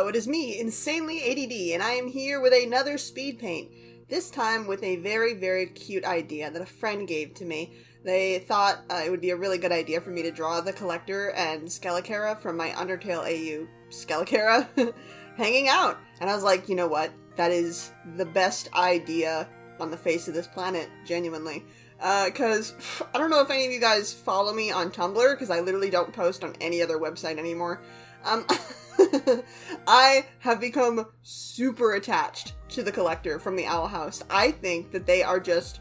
it is me, Insanely ADD, and I am here with another Speedpaint. This time with a very, very cute idea that a friend gave to me. They thought it would be a really good idea for me to draw the Collector and SkeleChara from my Undertale AU SkeleChara hanging out. And I was like, you know what? That is the best idea on the face of this planet, genuinely. Because I don't know if any of you guys follow me on Tumblr, because I literally don't post on any other website anymore. I have become super attached to the Collector from the Owl House. I think that they are just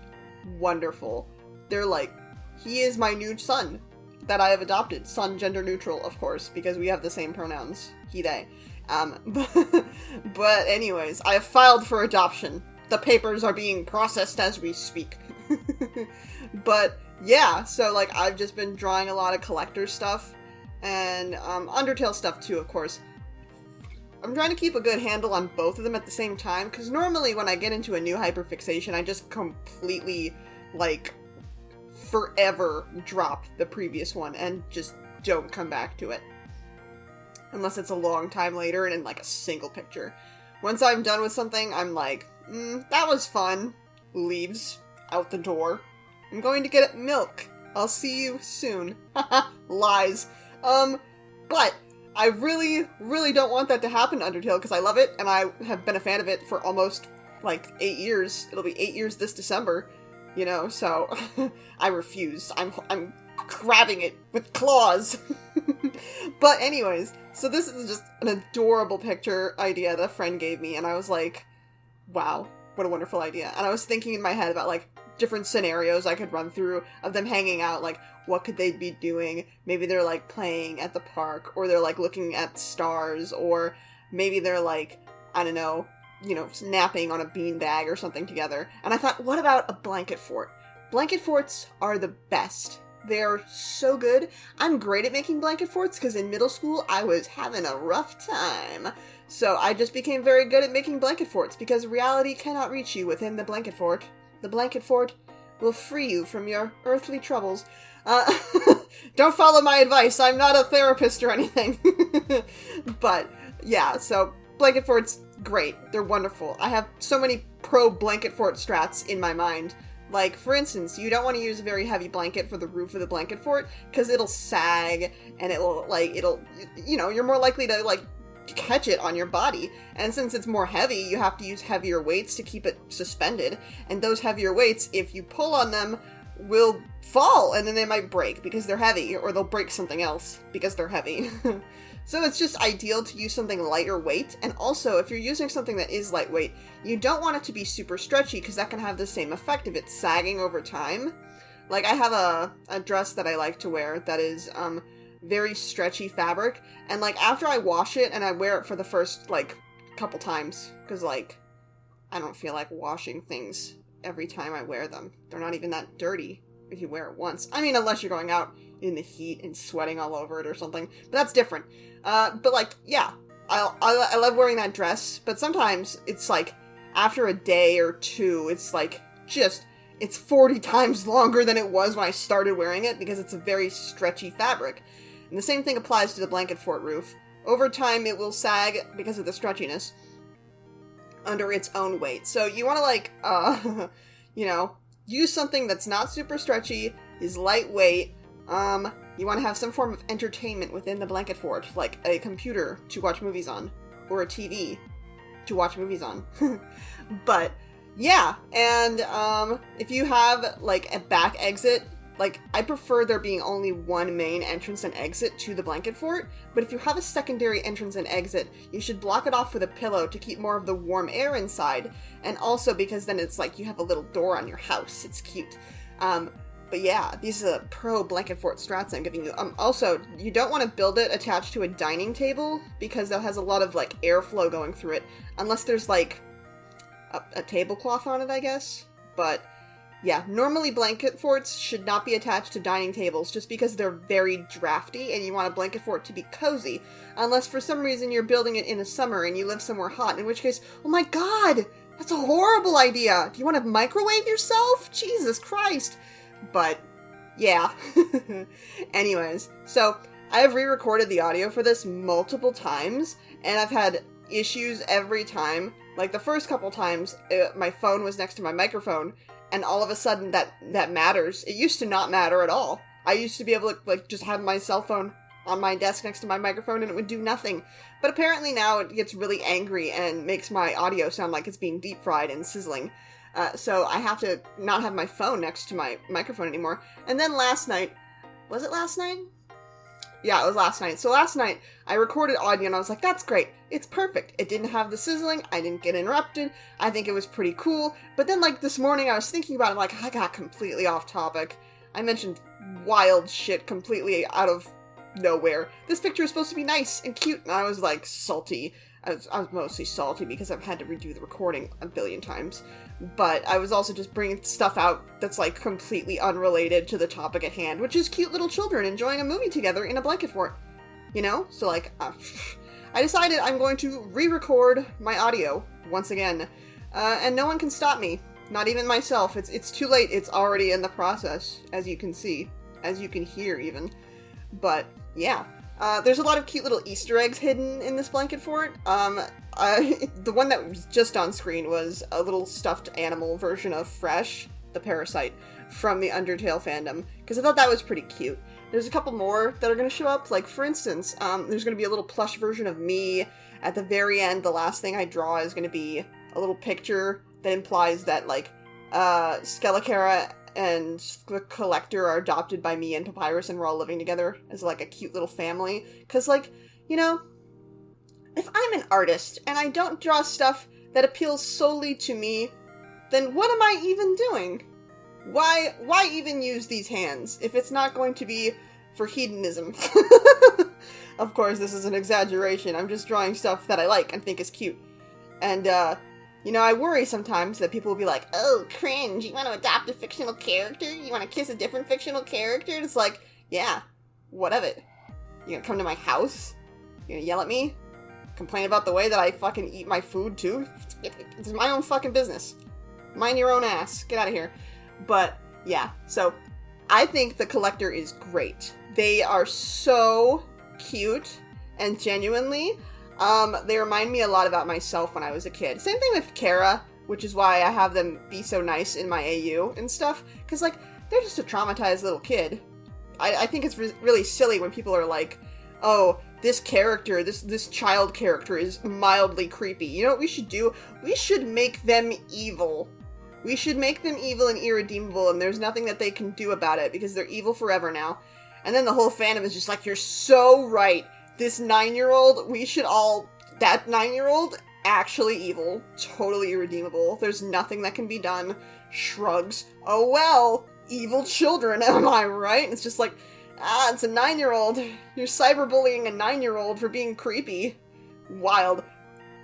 wonderful. They're like, he is my new son that I have adopted. Son, gender neutral, of course, because we have the same pronouns. He, they. But anyways, I have filed for adoption. The papers are being processed as we speak. But yeah, so like I've just been drawing a lot of Collector stuff and Undertale stuff too, of course. I'm trying to keep a good handle on both of them at the same time, because normally when I get into a new hyperfixation, I just completely, like, forever drop the previous one and just don't come back to it. Unless it's a long time later and in, like, a single picture. Once I'm done with something, I'm like, that was fun. Leaves out the door. I'm going to get milk. I'll see you soon. Haha, lies. But I really, really don't want that to happen to Undertale because I love it and I have been a fan of it for almost, like, 8 years. It'll be 8 years this December, you know, so I refuse. I'm grabbing it with claws. But anyways, so this is just an adorable picture idea that a friend gave me and I was like, wow, what a wonderful idea. And I was thinking in my head about, like, different scenarios I could run through of them hanging out, like, what could they be doing? Maybe they're, like, playing at the park, or they're, like, looking at stars, or maybe they're, like, I don't know, you know, napping on a beanbag or something together. And I thought, what about a blanket fort? Blanket forts are the best. They're so good. I'm great at making blanket forts, because in middle school, I was having a rough time. So I just became very good at making blanket forts, because reality cannot reach you within the blanket fort. The blanket fort will free you from your earthly troubles. Don't follow my advice. I'm not a therapist or anything. But, yeah, so blanket forts, great. They're wonderful. I have so many pro blanket fort strats in my mind. Like, for instance, you don't want to use a very heavy blanket for the roof of the blanket fort, because it'll sag, and you know, you're more likely to, like, catch it on your body. And since it's more heavy, you have to use heavier weights to keep it suspended. And those heavier weights, if you pull on them, will fall, and then they might break because they're heavy, or they'll break something else because they're heavy. So it's just ideal to use something lighter weight, and also if you're using something that is lightweight, you don't want it to be super stretchy because that can have the same effect if it's sagging over time. Like I have a dress that I like to wear that is very stretchy fabric, and like after I wash it and I wear it for the first like couple times, because like I don't feel like washing things every time I wear them. They're not even that dirty if you wear it once. I mean, unless you're going out in the heat and sweating all over it or something, but that's different. But like, yeah, I love wearing that dress, but sometimes it's like after a day or two, it's like it's 40 times longer than it was when I started wearing it because it's a very stretchy fabric. And the same thing applies to the blanket fort roof. Over time, it will sag because of the stretchiness under its own weight. So you want to like, you know, use something that's not super stretchy, is lightweight. You want to have some form of entertainment within the blanket fort, like a computer to watch movies on, or a TV to watch movies on. But yeah, and if you have like a back exit, like, I prefer there being only one main entrance and exit to the blanket fort, but if you have a secondary entrance and exit, you should block it off with a pillow to keep more of the warm air inside, and also because then it's like you have a little door on your house. It's cute. But yeah, these are the pro blanket fort strats I'm giving you. Also, you don't want to build it attached to a dining table, because that has a lot of, like, airflow going through it, unless there's, like, a tablecloth on it, I guess, but yeah, normally blanket forts should not be attached to dining tables just because they're very drafty and you want a blanket fort to be cozy. Unless for some reason you're building it in the summer and you live somewhere hot, in which case, oh my god, that's a horrible idea. Do you want to microwave yourself? Jesus Christ. But yeah. Anyways, so I have re-recorded the audio for this multiple times and I've had issues every time. Like, the first couple times, my phone was next to my microphone, and all of a sudden that matters. It used to not matter at all. I used to be able to, like, just have my cell phone on my desk next to my microphone and it would do nothing. But apparently now it gets really angry and makes my audio sound like it's being deep fried and sizzling. So I have to not have my phone next to my microphone anymore. And then last night, was it last night? Yeah, it was last night. So last night, I recorded audio and I was like, that's great. It's perfect. It didn't have the sizzling. I didn't get interrupted. I think it was pretty cool. But then, like, this morning I was thinking about it, I'm like, I got completely off topic. I mentioned wild shit completely out of nowhere. This picture is supposed to be nice and cute, and I was, like, salty. I was mostly salty because I've had to redo the recording a billion times. But I was also just bringing stuff out that's, like, completely unrelated to the topic at hand, which is cute little children enjoying a movie together in a blanket fort. You know? So, like, I decided I'm going to re-record my audio once again. And no one can stop me. Not even myself. It's too late. It's already in the process, as you can see. As you can hear, even. But, yeah. There's a lot of cute little Easter eggs hidden in this blanket fort. The one that was just on screen was a little stuffed animal version of Fresh, the parasite, from the Undertale fandom, because I thought that was pretty cute. There's a couple more that are going to show up, like, for instance, there's going to be a little plush version of me. At the very end, the last thing I draw is going to be a little picture that implies that, like, SkeleChara and the Collector are adopted by me and Papyrus, and we're all living together as, like, a cute little family. Because, like, you know, if I'm an artist and I don't draw stuff that appeals solely to me, then what am I even doing? Why even use these hands if it's not going to be for hedonism? Of course, this is an exaggeration. I'm just drawing stuff that I like and think is cute. And, you know, I worry sometimes that people will be like, oh, cringe, you want to adopt a fictional character? You want to kiss a different fictional character? And it's like, yeah, what of it? You gonna come to my house? You gonna yell at me? Complain about the way that I fucking eat my food, too? It's my own fucking business. Mind your own ass. Get out of here. But, yeah, so I think the Collector is great. They are so cute, and genuinely, they remind me a lot about myself when I was a kid. Same thing with Chara, which is why I have them be so nice in my AU and stuff, because, like, they're just a traumatized little kid. I think it's really silly when people are like, oh, this character, this child character is mildly creepy. You know what we should do? We should make them evil. We should make them evil and irredeemable, and there's nothing that they can do about it, because they're evil forever now. And then the whole fandom is just like, you're so right. This 9-year-old, that 9-year-old, actually evil. Totally irredeemable. There's nothing that can be done. Shrugs. Oh well, evil children, am I right? It's just like, it's a 9-year-old. You're cyberbullying a 9-year-old for being creepy. Wild.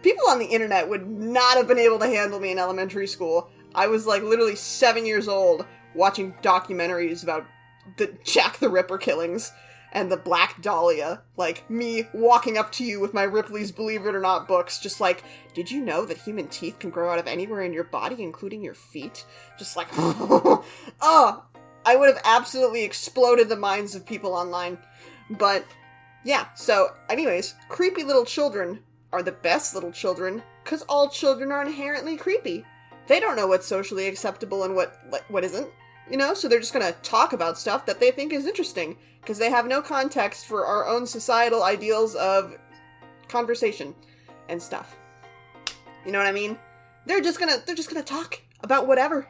People on the internet would not have been able to handle me in elementary school. I was, like, literally 7 years old watching documentaries about the Jack the Ripper killings and the Black Dahlia. Like, me walking up to you with my Ripley's Believe It or Not books, just like, did you know that human teeth can grow out of anywhere in your body, including your feet? Just like, oh, I would have absolutely exploded the minds of people online. But, yeah, so, anyways, creepy little children are the best little children, because all children are inherently creepy. They don't know what's socially acceptable and what isn't, you know? So they're just gonna talk about stuff that they think is interesting, because they have no context for our own societal ideals of conversation and stuff. You know what I mean? They're just gonna talk about whatever.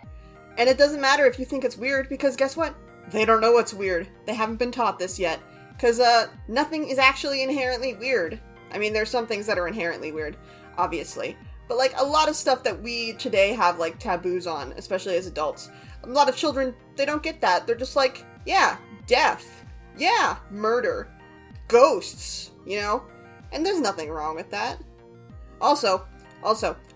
And it doesn't matter if you think it's weird, because guess what? They don't know what's weird. They haven't been taught this yet. Because, nothing is actually inherently weird. I mean, there's some things that are inherently weird, obviously. But, like, a lot of stuff that we today have, like, taboos on, especially as adults, a lot of children, they don't get that. They're just like, yeah, death. Yeah, murder. Ghosts, you know? And there's nothing wrong with that. Also,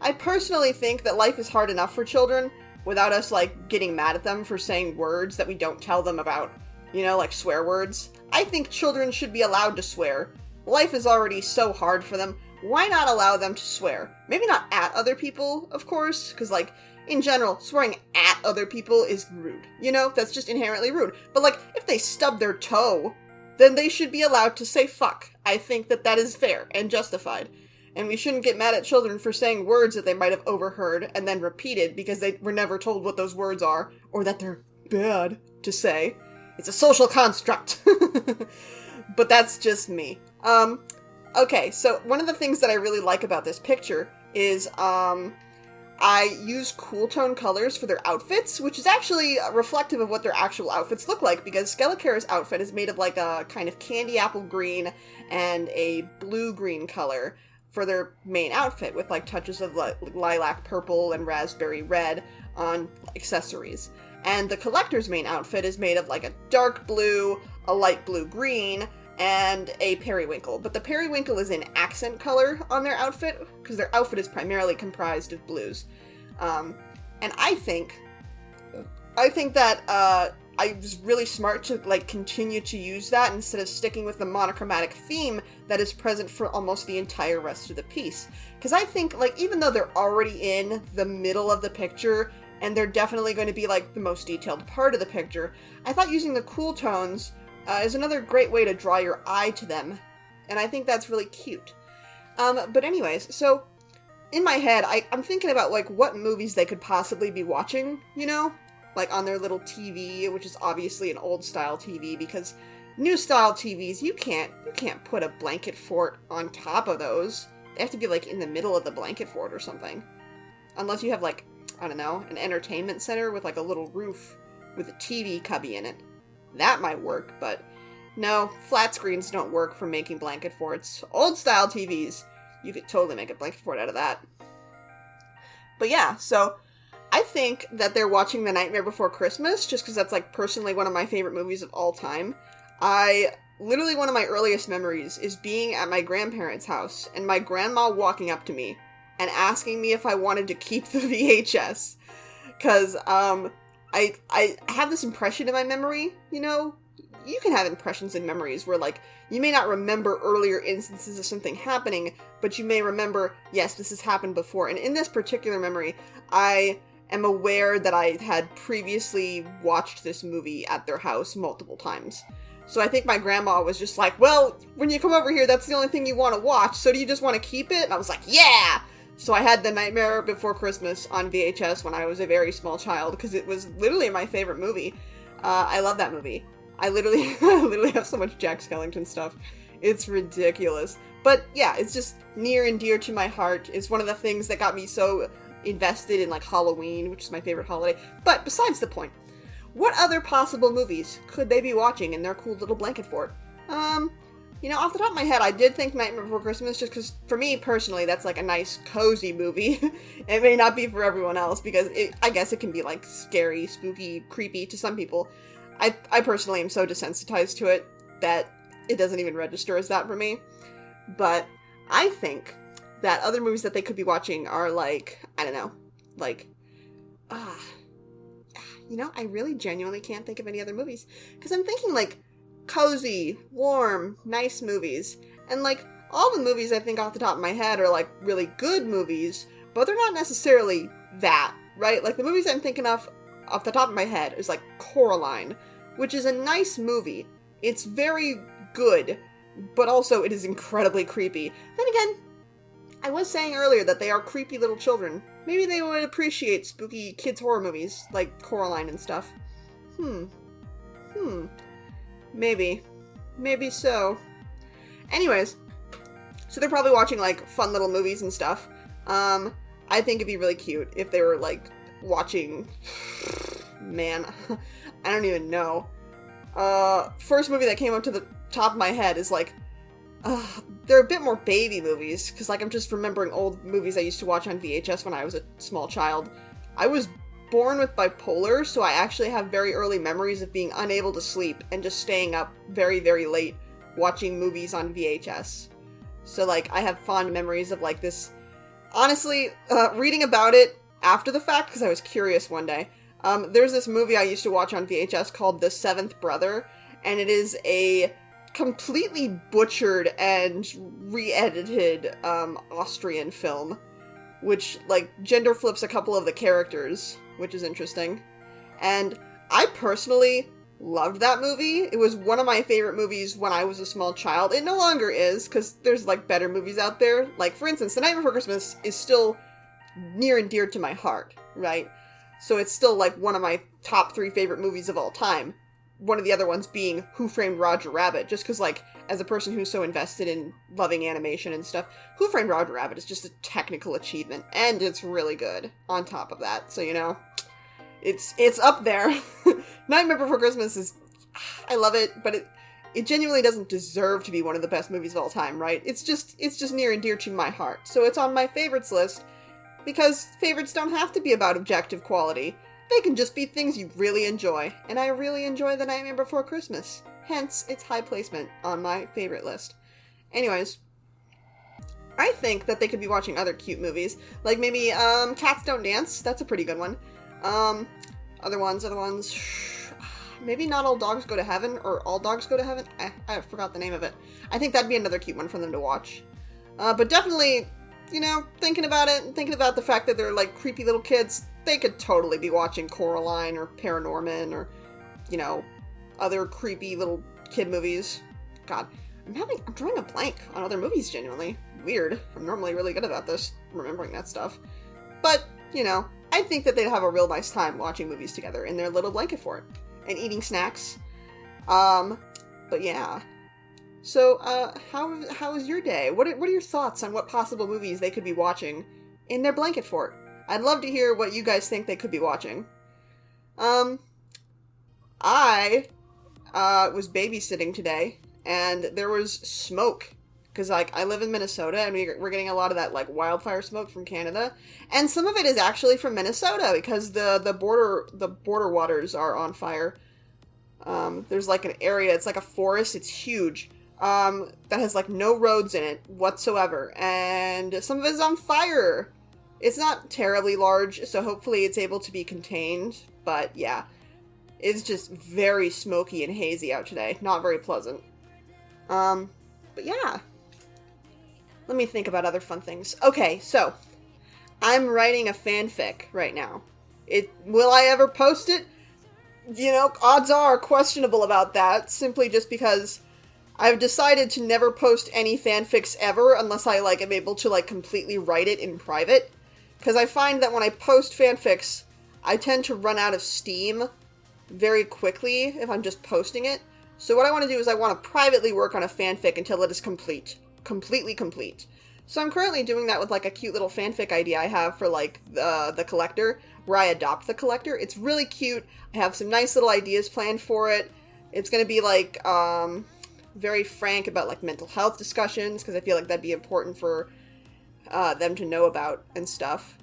I personally think that life is hard enough for children without us, like, getting mad at them for saying words that we don't tell them about. You know, like swear words. I think children should be allowed to swear. Life is already so hard for them. Why not allow them to swear? Maybe not at other people, of course, because, like, in general, swearing at other people is rude. You know, that's just inherently rude. But, like, if they stub their toe, then they should be allowed to say fuck. I think that is fair and justified. and we shouldn't get mad at children for saying words that they might have overheard and then repeated because they were never told what those words are, or that they're bad to say. It's a social construct. But that's just me. Okay, so one of the things that I really like about this picture is, I use cool tone colors for their outfits, which is actually reflective of what their actual outfits look like, because SkeleChara's outfit is made of like a kind of candy apple green and a blue-green color for their main outfit, with like touches of lilac purple and raspberry red on accessories. And the collector's main outfit is made of like a dark blue, a light blue-green, and a periwinkle. But the periwinkle is an accent color on their outfit, because their outfit is primarily comprised of blues. And I think that, I was really smart to, like, continue to use that instead of sticking with the monochromatic theme that is present for almost the entire rest of the piece. Because I think, like, even though they're already in the middle of the picture, and they're definitely going to be, like, the most detailed part of the picture, I thought using the cool tones is another great way to draw your eye to them, and I think that's really cute. But anyways, so, in my head, I'm thinking about, like, what movies they could possibly be watching, you know? Like, on their little TV, which is obviously an old-style TV, because new-style TVs, you can't put a blanket fort on top of those. They have to be, like, in the middle of the blanket fort or something. Unless you have, like, I don't know, an entertainment center with, like, a little roof with a TV cubby in it. That might work, but no, flat screens don't work for making blanket forts. Old-style TVs, you could totally make a blanket fort out of that. But yeah, so I think that they're watching The Nightmare Before Christmas, just because that's, like, personally one of my favorite movies of all time. Literally one of my earliest memories is being at my grandparents' house, and my grandma walking up to me and asking me if I wanted to keep the VHS. Because, I have this impression in my memory, you know? You can have impressions in memories where, like, you may not remember earlier instances of something happening, but you may remember, yes, this has happened before. And in this particular memory, I am aware that I had previously watched this movie at their house multiple times. So I think my grandma was just like, well, when you come over here, that's the only thing you want to watch, so do you just want to keep it? And I was like, yeah! So I had The Nightmare Before Christmas on VHS when I was a very small child, because it was literally my favorite movie. I love that movie. I literally have so much Jack Skellington stuff. It's ridiculous. But yeah, it's just near and dear to my heart. It's one of the things that got me so invested in, like, Halloween, which is my favorite holiday. But besides the point, what other possible movies could they be watching in their cool little blanket fort? You know, off the top of my head, I did think Nightmare Before Christmas, just because, for me, personally, that's, like, a nice, cozy movie. It may not be for everyone else, because I guess it can be, like, scary, spooky, creepy to some people. I personally am so desensitized to it that it doesn't even register as that for me. But I think that other movies that they could be watching are, like, I don't know, like, you know, I really genuinely can't think of any other movies. Because I'm thinking, like, cozy, warm, nice movies. And, like, all the movies I think off the top of my head are, like, really good movies, but they're not necessarily that, right? Like, the movies I'm thinking of off the top of my head is, like, Coraline, which is a nice movie. It's very good, but also it is incredibly creepy. Then again, I was saying earlier that they are creepy little children. Maybe they would appreciate spooky kids' horror movies, like Coraline and stuff. Maybe. Maybe so. Anyways, so they're probably watching, like, fun little movies and stuff. I think it'd be really cute if they were, like, watching... Man, I don't even know. First movie that came up to the top of my head is, like... they're a bit more baby movies, because, like, I'm just remembering old movies I used to watch on VHS when I was a small child. I was born with bipolar, so I actually have very early memories of being unable to sleep and just staying up very, very late watching movies on VHS. So, like, I have fond memories of, like, this... Honestly, reading about it after the fact, because I was curious one day, there's this movie I used to watch on VHS called The Seventh Brother, and it is a completely butchered and re-edited Austrian film, which, like, gender flips a couple of the characters, which is interesting. And I personally loved that movie. It was one of my favorite movies when I was a small child. It no longer is, because there's, like, better movies out there. Like, for instance, The Night Before Christmas is still near and dear to my heart, right? So it's still, like, one of my top 3 favorite movies of all time. One of the other ones being Who Framed Roger Rabbit, just because, like, as a person who's so invested in loving animation and stuff, Who Framed Roger Rabbit is just a technical achievement, and it's really good on top of that, so, you know, it's up there. Nightmare Before Christmas is, I love it, but it genuinely doesn't deserve to be one of the best movies of all time, right? It's just near and dear to my heart, so it's on my favorites list, because favorites don't have to be about objective quality. They can just be things you really enjoy, and I really enjoy The Nightmare Before Christmas. Hence, its high placement on my favorite list. Anyways, I think that they could be watching other cute movies, like maybe, Cats Don't Dance. That's a pretty good one. Other ones, maybe Not All Dogs Go to Heaven, or All Dogs Go to Heaven. I forgot the name of it. I think that'd be another cute one for them to watch. But definitely, you know, thinking about it, and thinking about the fact that they're, like, creepy little kids, they could totally be watching Coraline, or Paranorman, or, you know, other creepy little kid movies. God, I'm drawing a blank on other movies, genuinely. Weird. I'm normally really good about this, remembering that stuff. But, you know, I think that they'd have a real nice time watching movies together in their little blanket fort, and eating snacks. But yeah. So, how was your day? What are your thoughts on what possible movies they could be watching in their blanket fort? I'd love to hear what you guys think they could be watching. I was babysitting today, and there was smoke. Because, like, I live in Minnesota, and we're getting a lot of that, like, wildfire smoke from Canada. And some of it is actually from Minnesota, because the border waters are on fire. There's, like, an area, it's like a forest, it's huge, that has, like, no roads in it whatsoever. And some of it is on fire. It's not terribly large, so hopefully it's able to be contained. But, yeah. It's just very smoky and hazy out today. Not very pleasant. But yeah. Let me think about other fun things. Okay, so, I'm writing a fanfic right now. Will I ever post it? You know, odds are questionable about that, simply just because I've decided to never post any fanfics ever unless I, like, am able to, like, completely write it in private. Because I find that when I post fanfics, I tend to run out of steam very quickly if I'm just posting it. So what I want to do is I want to privately work on a fanfic until it is completely complete. So I'm currently doing that with, like, a cute little fanfic idea I have for, like, the Collector, where I adopt the Collector. It's really cute. I have some nice little ideas planned for it. It's going to be, like, very frank about, like, mental health discussions, because I feel like that'd be important for them to know about and stuff.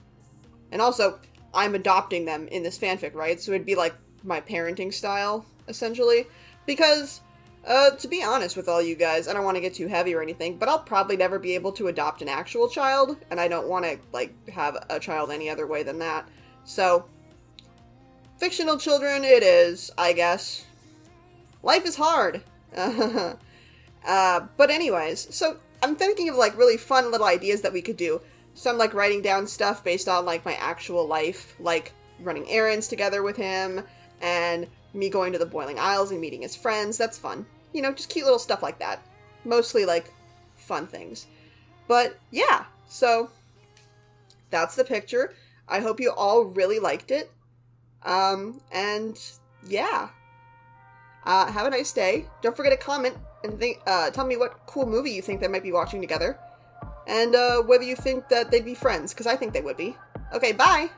And also, I'm adopting them in this fanfic, right? So it'd be, like, my parenting style, essentially. Because, to be honest with all you guys, I don't want to get too heavy or anything, but I'll probably never be able to adopt an actual child, and I don't want to, like, have a child any other way than that. So, fictional children it is, I guess. Life is hard. But anyways, so I'm thinking of, like, really fun little ideas that we could do. So I'm, like, writing down stuff based on, like, my actual life, like running errands together with him, and me going to the Boiling Isles and meeting his friends. That's fun. You know, just cute little stuff like that. Mostly, like, fun things. But, yeah. So, that's the picture. I hope you all really liked it. And, yeah. Have a nice day. Don't forget to comment and tell me what cool movie you think they might be watching together. And, whether you think that they'd be friends, because I think they would be. Okay, bye!